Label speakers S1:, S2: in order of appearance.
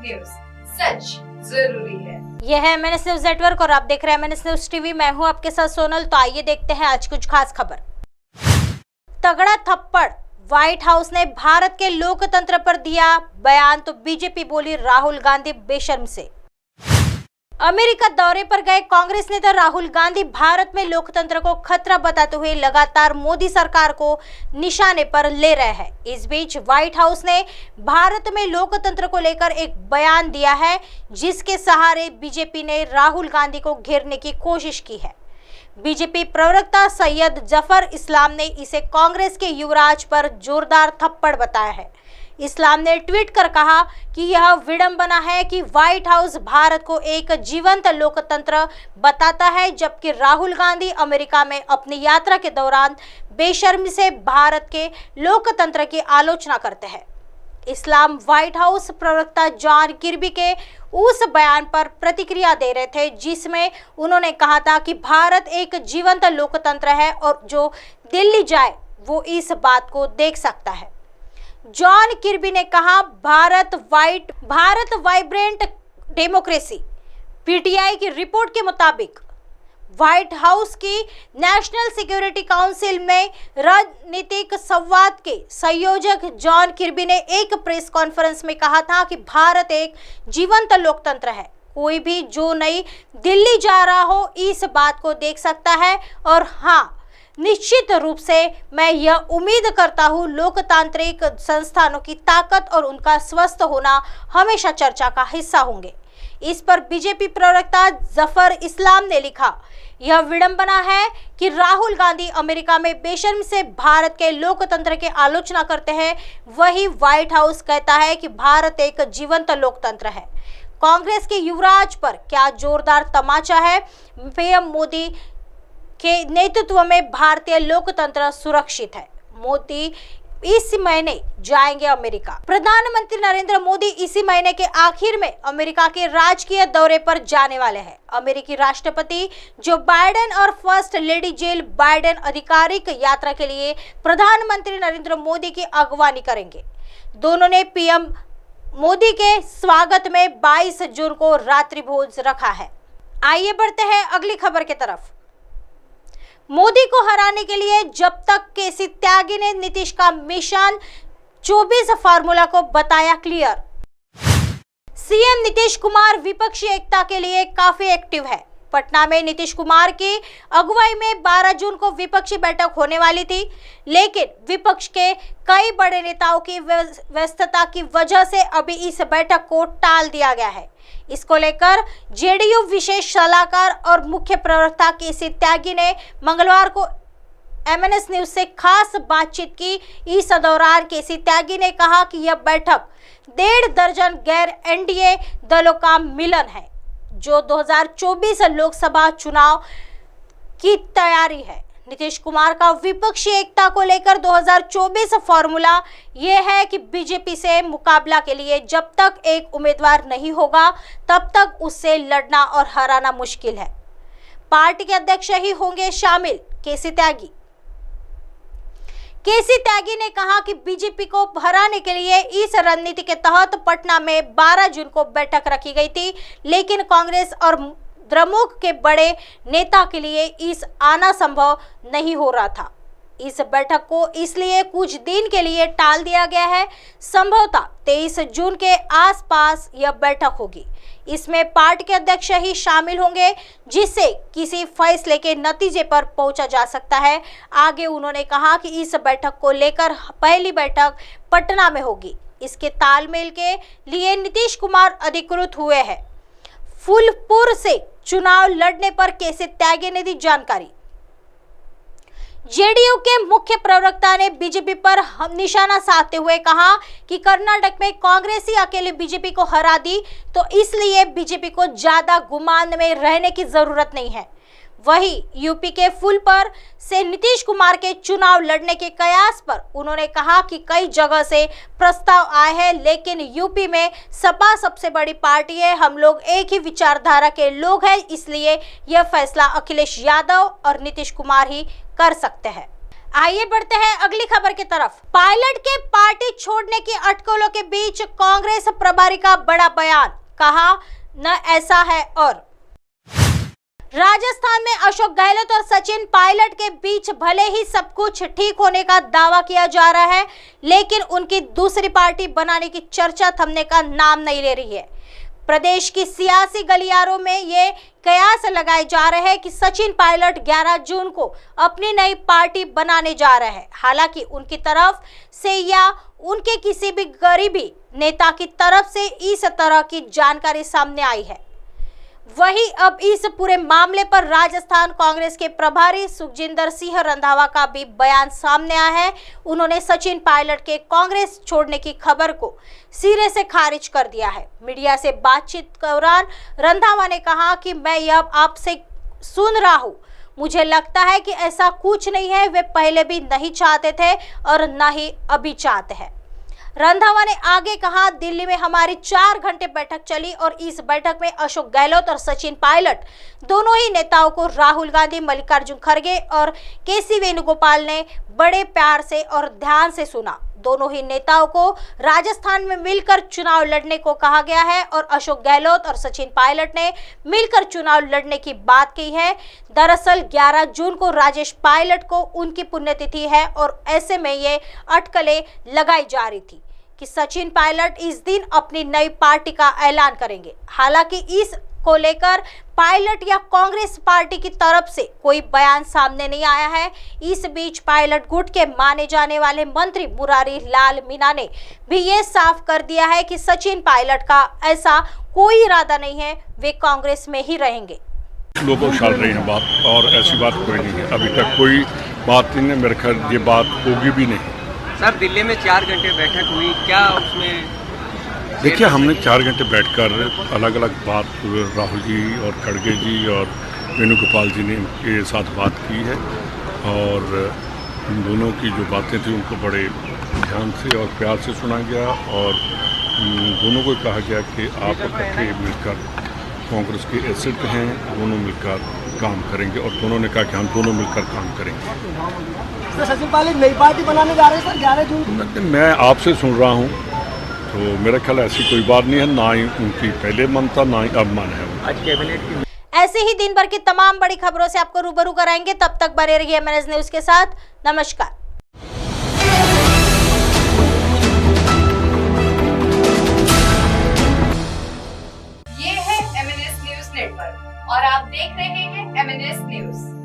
S1: News, सच जरूरी है।
S2: यह है MNS न्यूज नेटवर्क और आप देख रहे हैं MNS न्यूज टीवी। मैं हूं आपके साथ सोनल। तो आइए देखते हैं आज कुछ खास खबर। तगड़ा थप्पड़, व्हाइट हाउस ने भारत के लोकतंत्र पर दिया बयान तो बीजेपी बोली राहुल गांधी बेशर्म से। अमेरिका दौरे पर गए कांग्रेस नेता राहुल गांधी भारत में लोकतंत्र को खतरा बताते हुए लगातार मोदी सरकार को निशाने पर ले रहे हैं। इस बीच व्हाइट हाउस ने भारत में लोकतंत्र को लेकर एक बयान दिया है, जिसके सहारे बीजेपी ने राहुल गांधी को घेरने की कोशिश की है। बीजेपी प्रवक्ता सैयद जफर इस्लाम ने इसे कांग्रेस के युवराज पर जोरदार थप्पड़ बताया है। इस्लाम ने ट्वीट कर कहा कि यह विडंबना है कि व्हाइट हाउस भारत को एक जीवंत लोकतंत्र बताता है, जबकि राहुल गांधी अमेरिका में अपनी यात्रा के दौरान बेशर्मी से भारत के लोकतंत्र की आलोचना करते हैं। इस्लाम व्हाइट हाउस प्रवक्ता जॉन किर्बी के उस बयान पर प्रतिक्रिया दे रहे थे, जिसमें उन्होंने कहा था कि भारत एक जीवंत लोकतंत्र है और जो दिल्ली जाए वो इस बात को देख सकता है। जॉन किर्बी ने कहा, भारत वाइब्रेंट डेमोक्रेसी। पीटीआई की रिपोर्ट के मुताबिक व्हाइट हाउस की नेशनल सिक्योरिटी काउंसिल में रणनीतिक संवाद के संयोजक जॉन किर्बी ने एक प्रेस कॉन्फ्रेंस में कहा था कि भारत एक जीवंत लोकतंत्र है। कोई भी जो नई दिल्ली जा रहा हो इस बात को देख सकता है और हाँ, निश्चित रूप से मैं यह उम्मीद करता हूं लोकतांत्रिक संस्थानों की ताकत और उनका स्वस्थ होना हमेशा चर्चा का हिस्सा होंगे। इस पर बीजेपी प्रवक्ता जफर इस्लाम ने लिखा, यह विडंबना है कि राहुल गांधी अमेरिका में बेशर्म से भारत के लोकतंत्र की आलोचना करते हैं, वही व्हाइट हाउस कहता है कि भारत एक जीवंत लोकतंत्र है। कांग्रेस के युवराज पर क्या जोरदार तमाचा है। पीएम मोदी के नेतृत्व में भारतीय लोकतंत्र सुरक्षित है। मोदी इस महीने जाएंगे अमेरिका। प्रधानमंत्री नरेंद्र मोदी इसी महीने के आखिर में अमेरिका के राजकीय दौरे पर जाने वाले हैं। अमेरिकी राष्ट्रपति जो बाइडेन और फर्स्ट लेडी जिल बाइडेन आधिकारिक यात्रा के लिए प्रधानमंत्री नरेंद्र मोदी की अगवानी करेंगे। दोनों ने पीएम मोदी के स्वागत में 22 जून को रात्रि भोज रखा है। आइए बढ़ते हैं अगली खबर की तरफ। मोदी को हराने के लिए जब तक केसी त्यागी ने नीतीश का मिशन 24 फार्मूला को बताया क्लियर। सीएम नीतीश कुमार विपक्षी एकता के लिए काफी एक्टिव है। पटना में नीतीश कुमार की अगुवाई में 12 जून को विपक्षी बैठक होने वाली थी, लेकिन विपक्ष के कई बड़े नेताओं की व्यस्तता की वजह से अभी इस बैठक को टाल दिया गया है। इसको लेकर जेडीयू विशेष सलाहकार और मुख्य प्रवक्ता केसी त्यागी ने मंगलवार को MNS न्यूज से खास बातचीत की। इस दौरान केसी त्यागी ने कहा कि यह बैठक 1.5 दर्जन गैर एनडीए दलों का मिलन है, जो 2024 लोकसभा चुनाव की तैयारी है। नीतीश कुमार का विपक्षी एकता को लेकर 2024 फॉर्मूला यह है कि बीजेपी से मुकाबला के लिए जब तक एक उम्मीदवार नहीं होगा तब तक उससे लड़ना और हराना मुश्किल है। पार्टी के अध्यक्ष ही होंगे शामिल। केसी त्यागी ने कहा कि बीजेपी को हराने के लिए इस रणनीति के तहत पटना में 12 जून को बैठक रखी गई थी, लेकिन कांग्रेस और द्रमुक के बड़े नेता के लिए इस आना संभव नहीं हो रहा था। इस बैठक को इसलिए कुछ दिन के लिए टाल दिया गया है। संभवतः 23 जून के आसपास यह बैठक होगी। इसमें पार्टी के अध्यक्ष ही शामिल होंगे, जिससे किसी फैसले के नतीजे पर पहुंचा जा सकता है। आगे उन्होंने कहा कि इस बैठक को लेकर पहली बैठक पटना में होगी। इसके तालमेल के लिए नीतीश कुमार अधिकृत हुए हैं। फूलपुर से चुनाव लड़ने पर केसी त्यागी ने दी जानकारी। जेडीयू के मुख्य प्रवक्ता ने बीजेपी पर निशाना साधते हुए कहा कि कर्नाटक में कांग्रेस ही अकेले बीजेपी को हरा दी, तो इसलिए बीजेपी को ज्यादा गुमान में रहने की जरूरत नहीं है। वहीं यूपी के फूलपुर से नीतीश कुमार के चुनाव लड़ने के कयास पर उन्होंने कहा कि कई जगह से प्रस्ताव आए हैं, लेकिन यूपी में सपा सबसे बड़ी पार्टी है। हम लोग एक ही विचारधारा के लोग हैं, इसलिए यह फैसला अखिलेश यादव और नीतीश कुमार ही कर सकते हैं। आइए बढ़ते हैं अगली खबर की तरफ। पायलट के पार्टी छोड़ने की अटकलों के बीच कांग्रेस प्रभारी का बड़ा बयान, कहा न ऐसा है। और राजस्थान में अशोक गहलोत और सचिन पायलट के बीच भले ही सब कुछ ठीक होने का दावा किया जा रहा है, लेकिन उनकी दूसरी पार्टी बनाने की चर्चा थमने का नाम नहीं ले रही है। प्रदेश की सियासी गलियारों में ये कयास लगाए जा रहे हैं कि सचिन पायलट 11 जून को अपनी नई पार्टी बनाने जा रहे हैं। हालांकि उनकी तरफ से या उनके किसी भी करीबी नेता की तरफ से इस तरह की जानकारी सामने आई है। वहीं अब इस पूरे मामले पर राजस्थान कांग्रेस के प्रभारी सुखजिंदर सिंह रंधावा का भी बयान सामने आया है। उन्होंने सचिन पायलट के कांग्रेस छोड़ने की खबर को सिरे से खारिज कर दिया है। मीडिया से बातचीत के दौरान रंधावा ने कहा कि मैं यह आपसे सुन रहा हूं, मुझे लगता है कि ऐसा कुछ नहीं है। वे पहले भी नहीं चाहते थे और न ही अभी चाहते हैं। रंधावा ने आगे कहा, दिल्ली में हमारी 4 घंटे बैठक चली और इस बैठक में अशोक गहलोत और सचिन पायलट दोनों ही नेताओं को राहुल गांधी, मल्लिकार्जुन खड़गे और केसी वेणुगोपाल ने बड़े प्यार से और ध्यान से सुना। दोनों ही नेताओं को राजस्थान में मिलकर चुनाव लड़ने को कहा गया है और अशोक गहलोत और सचिन पायलट ने मिलकर चुनाव लड़ने की बात की है। दरअसल 11 जून को राजेश पायलट को उनकी पुण्यतिथि है और ऐसे में ये अटकलें लगाई जा रही थी कि सचिन पायलट इस दिन अपनी नई पार्टी का ऐलान करेंगे। हालांकि इस को लेकर पायलट या कांग्रेस पार्टी की तरफ से कोई बयान सामने नहीं आया है। इस बीच पायलट गुट के माने जाने वाले मंत्री मुरारी लाल मीणा ने भी ये साफ कर दिया है कि सचिन पायलट का ऐसा कोई इरादा नहीं है, वे कांग्रेस में ही रहेंगे।
S3: लोगों चल रही है बात और ऐसी बात कोई नहीं है, अभी तक कोई बात नहीं है। मेरे ख्याल ये बात होगी भी नहीं।
S4: सर, दिल्ली में 4 घंटे बैठक हुई, क्या उसमें?
S3: देखिए, हमने 4 घंटे बैठकर अलग अलग बात राहुल जी और खड़गे जी और वेणुगोपाल जी ने इनके साथ बात की है और इन दोनों की जो बातें थी उनको बड़े ध्यान से और प्यार से सुना गया और दोनों को कहा गया कि आप इकट्ठे मिलकर कांग्रेस के एसेट हैं, दोनों मिलकर काम करेंगे और दोनों ने कहा कि हम दोनों मिलकर काम करेंगे।
S5: सचिन पायलट नई पार्टी बनाने जा रहे हैं सर 11 जून।
S3: मैं आपसे सुन रहा हूँ तो मेरा ख्याल ऐसी कोई बात नहीं है, ना ही उनकी पहले मन था ना ही अब मन है।
S4: आज कैबिनेट की
S2: ऐसे ही दिन भर की तमाम बड़ी खबरों से आपको रूबरू कराएंगे। तब तक बने रहिए MNS न्यूज के साथ। नमस्कार।
S1: ये है MNS न्यूज नेटवर्क और आप देख रहे हैं MNS न्यूज।